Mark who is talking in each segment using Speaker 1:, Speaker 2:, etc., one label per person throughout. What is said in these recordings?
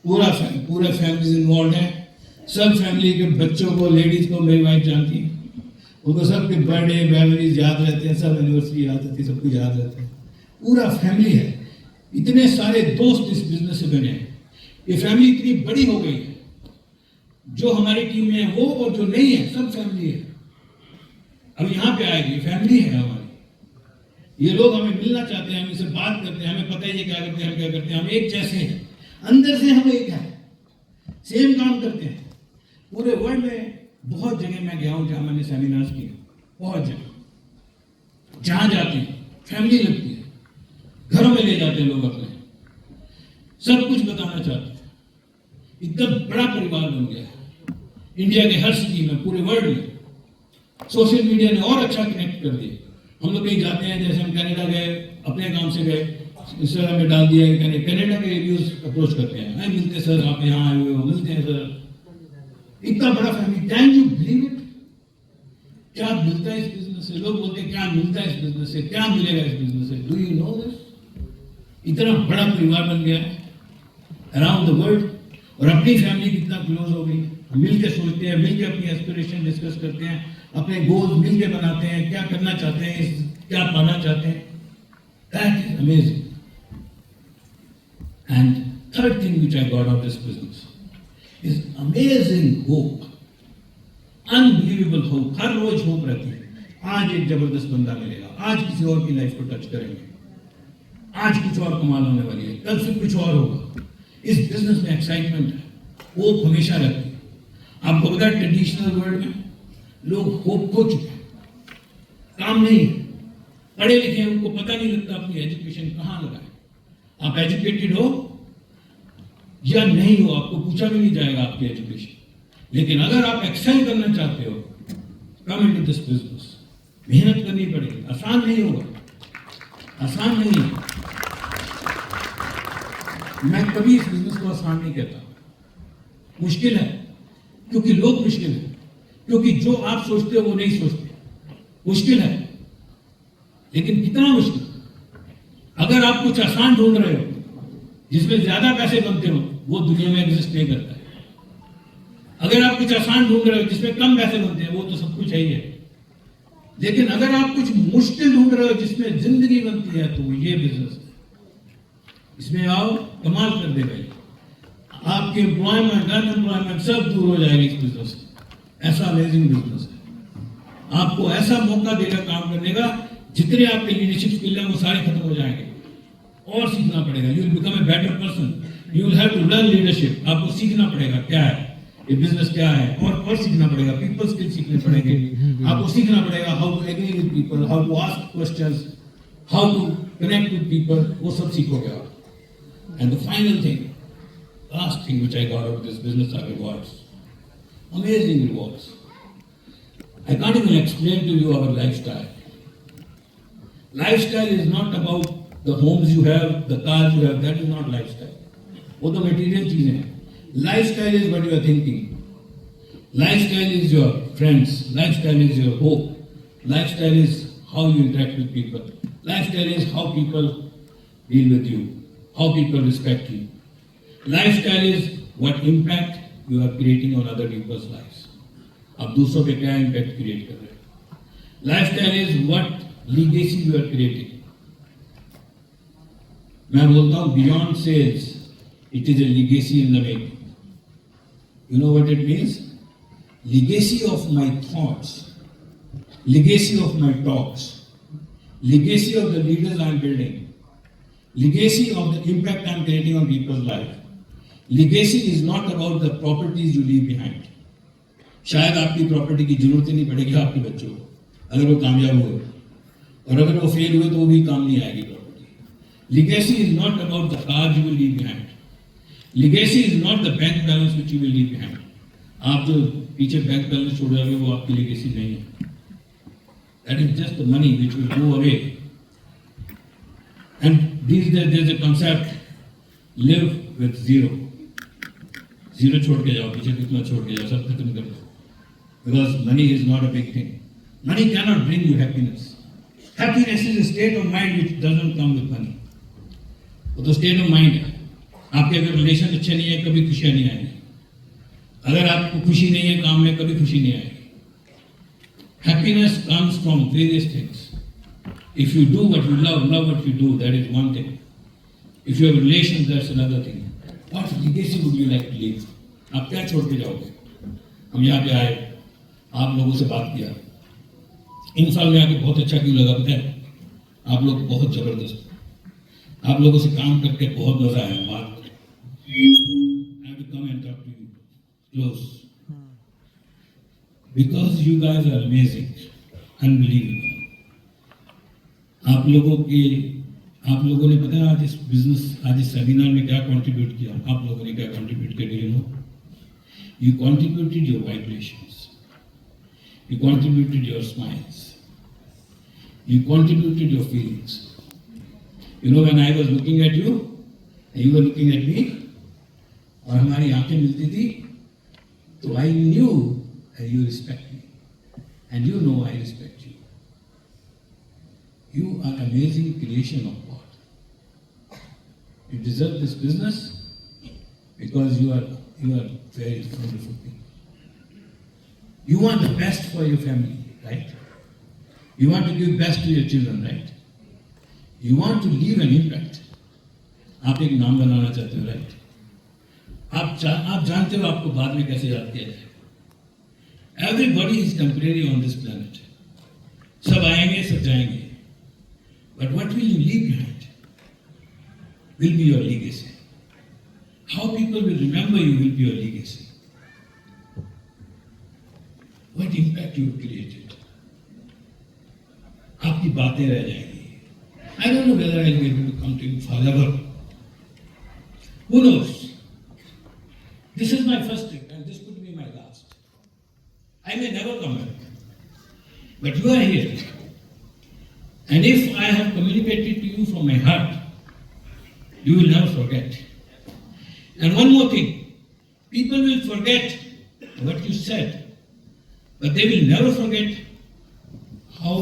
Speaker 1: पूरा family involve है। सब फैमिली के बच्चों को, लेडीज को मेरी वाइफ जानती है, उनको सबके बर्थडे मेमोरीज याद रहते हैं, सब एनिवर्सरी याद रहती है, सब कुछ याद रहता है। पूरा फैमिली है। इतने सारे दोस्त इस बिजनेस से बने हैं। ये फैमिली इतनी बड़ी हो गई है, जो हमारी टीम में है वो और जो नहीं है सब फैमिली है। अब यहाँ पे आएगी, फैमिली है हमारी। ये लोग हमें मिलना चाहते हैं, हम इनसे बात करते हैं, हमें पता ही है क्या करते हैं, हम क्या करते हैं। हम एक जैसे हैं, अंदर से हम एक हैं, सेम काम करते हैं। पूरे वर्ल्ड में बहुत जगह मैं गया हूँ जहाँ मैंने सेमिनार्स किए, बहुत जगह। जहाँ जाते हैं फैमिली लगती है, घरों में ले जाते हैं लोग अपने, सब कुछ बताना चाहते हैं। इतना बड़ा परिवार बन गया है इंडिया के हर सिटी में, पूरे वर्ल्ड में। सोशल मीडिया ने और अच्छा कनेक्ट कर दिया। हम लोग कहीं जाते हैं, जैसे हम कनाडा गए, अपने काम से गए, इंस्टाग्राम में डाल दिया कि कनाडा के रिव्यूज अप्रोच करते हैं, मिलते सर, आप यहाँ आए हुए हो, मिलते हैं सर। इतना बड़ा family, can you believe it? क्या मिलता है इस बिजनेस से? लोग बोलते हैं क्या मिलता है इस बिजनेस से, क्या मिलेगा इस बिजनेस से? Do you know this? इतना बड़ा परिवार बन गया है अराउंड द वर्ल्ड। और अपनी फैमिली कितना क्लोज हो गई। हम मिलकर सोचते हैं, मिलकर अपनी एस्पिरेशन डिस्कस करते हैं, अपने गोल्स मिलकर बनाते हैं, क्या करना चाहते हैं, क्या पाना चाहते हैं। That is amazing. And third thing which I got out this business is amazing hope, unbelievable hope. हर रोज होप रहती है, आज एक जबरदस्त बंदा मिलेगा, आज किसी और की लाइफ को टच करेंगे, आज कुछ और कमाल होने वाली है, कल फिर कुछ और होगा। इस बिजनेस में एक्साइटमेंट है, होप हमेशा रहती है। आपको पता है ट्रेडिशनल वर्ल्ड में लोग होप खो चुके हैं, काम नहीं है, पढ़े लिखे हैं, उनको पता नहीं लगता अपनी एजुकेशन कहाँ लगाए। आप एजुकेटेड हो या नहीं हो, आपको पूछा भी नहीं जाएगा आपकी एजुकेशन। लेकिन अगर आप एक्सेल करना चाहते हो, कम इनटू दिस बिजनेस। मेहनत करनी पड़ेगी, आसान नहीं होगा, आसान नहीं है। मैं कभी इस बिजनेस को आसान नहीं कहता। मुश्किल है, क्योंकि लोग मुश्किल है, क्योंकि जो आप सोचते हो वो नहीं सोचते। मुश्किल है, लेकिन कितना मुश्किल? अगर आप कुछ आसान ढूंढ रहे हो जिसमें ज्यादा पैसे बनते हो, वो दुनिया में एग्जिस्ट नहीं करता है। अगर आप कुछ आसान ढूंढ रहे हो जिसमें कम पैसे बनते हैं, वो तो सब कुछ है ही है। लेकिन अगर आप कुछ मुश्किल ढूंढ रहे हो जिसमें जिंदगी बनती है, तो ये बिजनेस है। इसमें आओ, कमाल कर दे भाई। आपके एम्प्लॉयमेंट, अनएम्प्लॉयमेंट सब दूर हो जाएगी इस बिजनेस से। ऐसा अमेजिंग बिजनेस है। आपको ऐसा मौका देगा काम करने का, जितने आपके लीडरशिप स्किल है वो सारे खत्म हो जाएंगे। और सीखना पड़ेगा। You will become a better person. You will have to learn leadership. आपको सीखना पड़ेगा क्या है ये बिजनेस, क्या है, और सीखना पड़ेगा। पीपल स्किल सीखने पड़ेंगे। आपको सीखना पड़ेगा how to agree with people, how to ask questions, how to connect with people, वो सब सीखोगे आप। And the final thing, last thing which I got out of this business are rewards. Amazing rewards. I can't even explain to you our lifestyle. Lifestyle is not about the homes you have, the cars you have. That is not lifestyle. वो तो material चीजें हैं. Lifestyle is what you are thinking. Lifestyle is your friends. Lifestyle is your hope. Lifestyle is how you interact with people. Lifestyle is how people deal with you. How people respect you. Lifestyle is what impact you are creating on other people's lives. आप दूसरों पे क्या impact create कर रहे हैं? Lifestyle is what legacy you are creating. मैं बोलता हूँ beyond sales, it is a legacy in the making. You know what it means? Legacy of my thoughts, legacy of my talks, legacy of the leaders I am building. Legacy of the impact I am creating on people's life. Legacy is not about the properties you leave behind. शायद आपकी property की जरूरत ही नहीं पड़ेगी आपके बच्चों को, अगर वो कामयाब हुए, और अगर वो फेल हुए तो वो भी काम नहीं आएगी property. Legacy is not about the cars you will leave behind. Legacy is not the bank balance which you will leave behind. आप जो पीछे बैंक बैलेंस छोड़ जाओगे वो आपकी legacy नहीं है. That is just the money which will go away. And these days there is a concept, live with zero. Zero छोड़ के जाओ, पीछे कितना छोड़ के जाओ, सब खत्म कर दो. Because money is not a big thing. Money cannot bring you happiness. Happiness is a state of mind which doesn't come with money. वो तो state of mind है. आपके अगर रिलेशन अच्छे नहीं है, कभी खुशियां नहीं आएंगी। अगर आपको खुशी नहीं है काम में, कभी खुशी नहीं आएगी। Happiness comes from various things. If you do what you love what you do, that is one thing. If you have relations, that's another thing. What legacy would you like to leave? आप क्या छोड़ के जाओगे? हम यहाँ पे आए, आप लोगों से बात किया, इन साल में आके बहुत अच्छा क्यों लगा पता है? आप लोग बहुत जबरदस्त, आप लोगों से काम करके बहुत मजा आया। बात I have to come and talk to you close because you guys are amazing, unbelievable. आप लोगों ने पता है आज इस बिजनेस, आज इस सेमिनार में क्या कंट्रीब्यूट किया? आप लोगों ने क्या कंट्रीब्यूट किया? You know, you contributed your vibrations, you contributed your smiles, you contributed your feelings. You know, when I was looking at you, you were looking at me, और हमारी आंखें मिलती थी, तो I knew that you respect me, and you know I respect you. You are amazing creation of God. You deserve this business because you are very wonderful people. You want the best for your family, right? You want to give best to your children, right? You want to leave an impact. आप एक नाम बनाना चाहते हो, right? आप जानते हो आपको बाद में कैसे याद किया जाए। Everybody is temporary on this planet. सब आएंगे, सब जाएंगे. But what will you leave behind? Will be your legacy. How people will remember you will be your legacy. What impact you have created. आपकी बातें रह जाएंगी. I don't know whether I'll be able to come to you forever. Who knows? This is my first trip and this could be my last. I may never come back. But you are here. And if I have communicated to you from my heart, you will never forget. And one more thing, people will forget what you said, but they will never forget how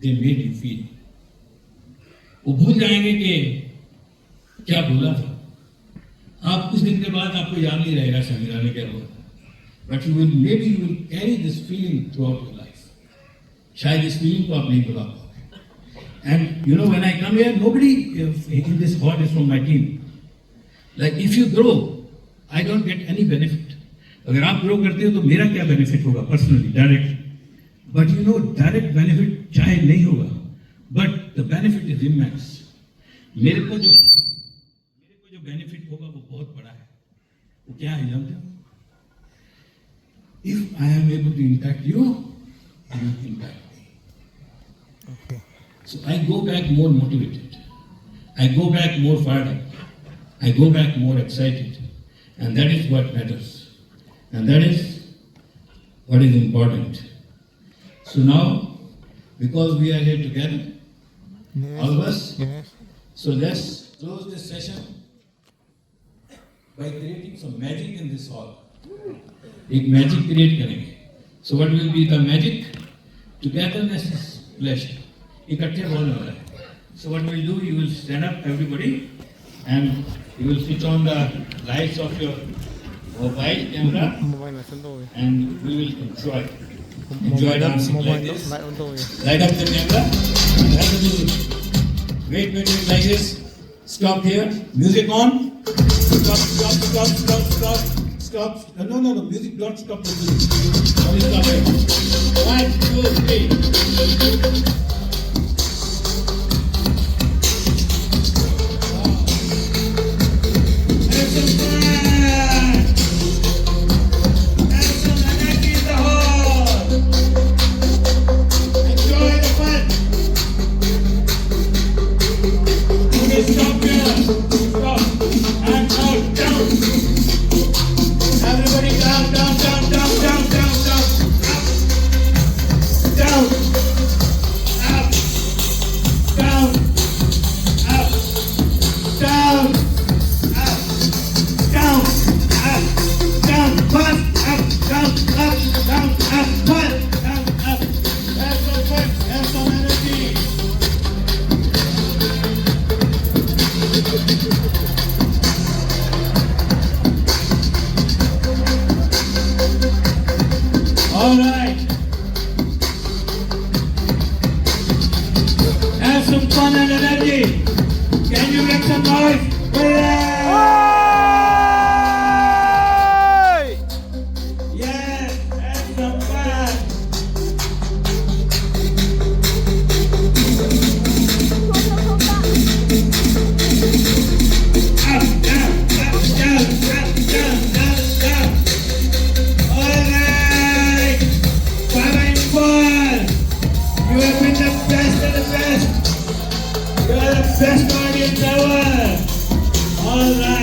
Speaker 1: they made you feel. वो भूल जाएंगे कि क्या बोला था। आप कुछ दिन के बाद आपको याद नहीं रहेगा सेमिनार में क्या बोला, but you will carry this feeling through out your life. शायद इस फीलिंग को आप नहीं भुला पाओगे। And you know when I come here, nobody in this hall is from my team. Like if you grow, I don't get any benefit. अगर आप grow करते हो तो मेरा क्या बेनिफिट होगा personally, direct? But you know, direct benefit चाहे नहीं होगा, but the benefit is immense. मेरे को जो बेनिफिट होगा वो बहुत बड़ा है। वो क्या है जानते हो? If I am able to impact you, you impact me. Okay, so I go back more motivated, I go back more fired up, I go back more excited, and that is what matters, and that is what is important. So now, because we are here together, all of us, so let's close this session by creating some magic in this hall. एक magic create करेंगे. So what will be the magic? Togetherness is pleasure. इकट्ठे बोलने वाला है. So what we'll do, you will stand up everybody and you will switch on the lights of your mobile camera and we will enjoy dancing like this. Light up the camera and have the music. Wait, like this. Stop here. Music on. Stop. No, music, don't stop the music. Only stop here. 1, 2, 3. All right. Have some fun and energy. Can you make some noise? Yes, have some fun. Up, down, up, down, up, down, down, down. All right. 5 and 4. You have been the best of the best. You are the best audience ever. All right.